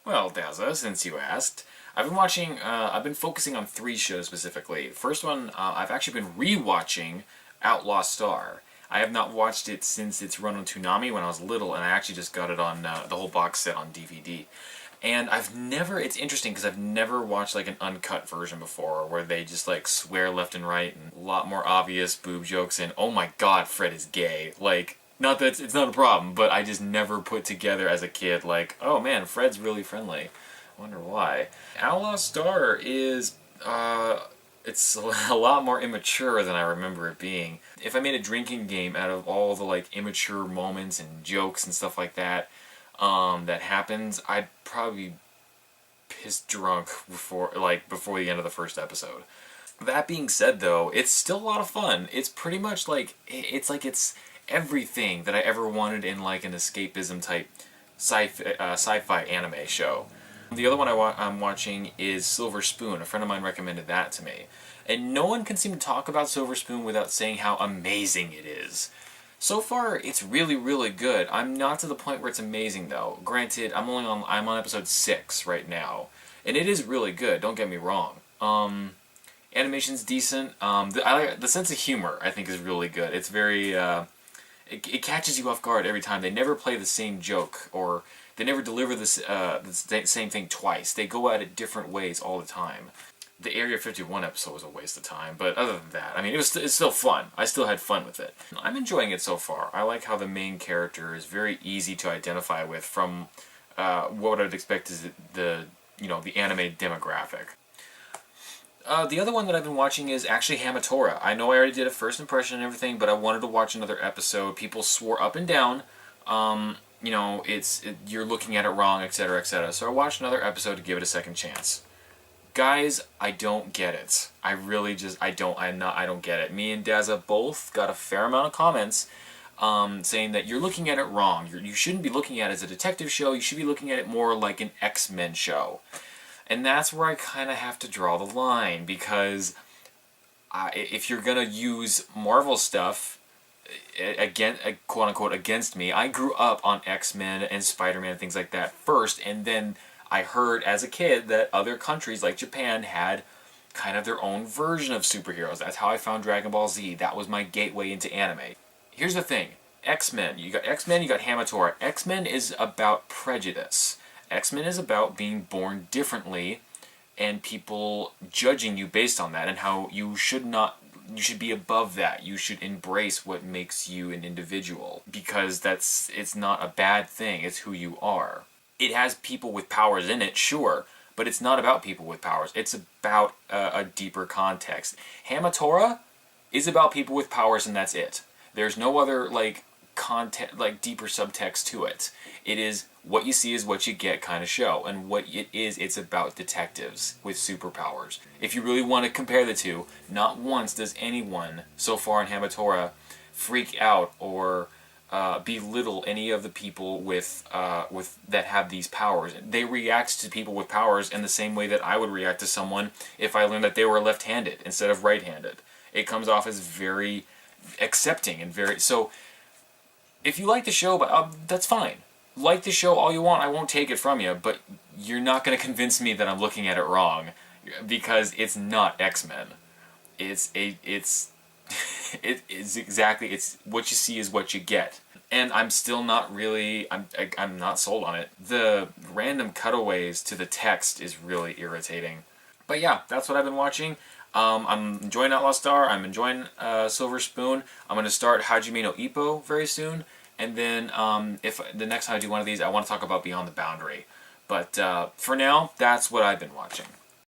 Well, Daza, since you asked, I've been focusing on three shows specifically. First one, I've actually been re-watching Outlaw Star. I have not watched it since its run on Toonami when I was little, and I actually just got it on the whole box set on DVD. And it's interesting because I've never watched like an uncut version before where they just like swear left and right and a lot more obvious boob jokes and oh my god, Fred is gay. Like, not that it's not a problem, but I just never put together as a kid like, oh man, Fred's really friendly. I wonder why. Outlaw Star is, it's a lot more immature than I remember it being. If I made a drinking game out of all the like immature moments and jokes and stuff like that, that happens, I'd probably piss drunk before the end of the first episode. That being said, though, it's still a lot of fun. It's pretty much like it's everything that I ever wanted in like an escapism type sci-fi anime show. The other one I'm watching is Silver Spoon. A friend of mine recommended that to me. And no one can seem to talk about Silver Spoon without saying how amazing it is. So far, it's really, really good. I'm not to the point where it's amazing, though. Granted, I'm on episode 6 right now. And it is really good, don't get me wrong. Animation's decent. The sense of humor, I think, is really good. It's very, it catches you off guard every time. They never play the same joke, or they never deliver the same thing twice. They go at it different ways all the time. The Area 51 episode was a waste of time, but other than that, I mean, it's still fun. I still had fun with it. I'm enjoying it so far. I like how the main character is very easy to identify with from what I'd expect is the anime demographic. The other one that I've been watching is actually Hamatora. I know I already did a first impression and everything, but I wanted to watch another episode. People swore up and down, you're looking at it wrong, etc., etc. So I watched another episode to give it a second chance. Guys, I don't get it. I really just, I don't get it. Me and Daza both got a fair amount of comments saying that you're looking at it wrong. You shouldn't be looking at it as a detective show. You should be looking at it more like an X-Men show. And that's where I kind of have to draw the line, because if you're going to use Marvel stuff, quote-unquote, against me, I grew up on X-Men and Spider-Man and things like that first, and then I heard as a kid that other countries like Japan had kind of their own version of superheroes. That's how I found Dragon Ball Z. That was my gateway into anime. Here's the thing. X-Men, you got Hamatora. X-Men is about prejudice. X-Men is about being born differently and people judging you based on that, and how you should be above that. You should embrace what makes you an individual, because it's not a bad thing. It's who you are. It has people with powers in it, sure, but it's not about people with powers. It's about a deeper context. Hamatora is about people with powers, and that's it. There's no other content, deeper subtext to it. It is what you see is what you get kind of show, and what it is, it's about detectives with superpowers. If you really want to compare the two, not once does anyone so far in Hamatora freak out or belittle any of the people with that have these powers. They react to people with powers in the same way that I would react to someone if I learned that they were left-handed instead of right-handed. It comes off as very accepting and very... So, if you like the show, that's fine. Like the show all you want, I won't take it from you, but you're not going to convince me that I'm looking at it wrong, because it's not X-Men. It's what you see is what you get. And I'm still not really, I'm not sold on it. The random cutaways to the text is really irritating. But yeah, that's what I've been watching. I'm enjoying Outlaw Star, I'm enjoying Silver Spoon. I'm going to start Hajime no Ippo very soon. And then if the next time I do one of these, I want to talk about Beyond the Boundary. But for now, that's what I've been watching.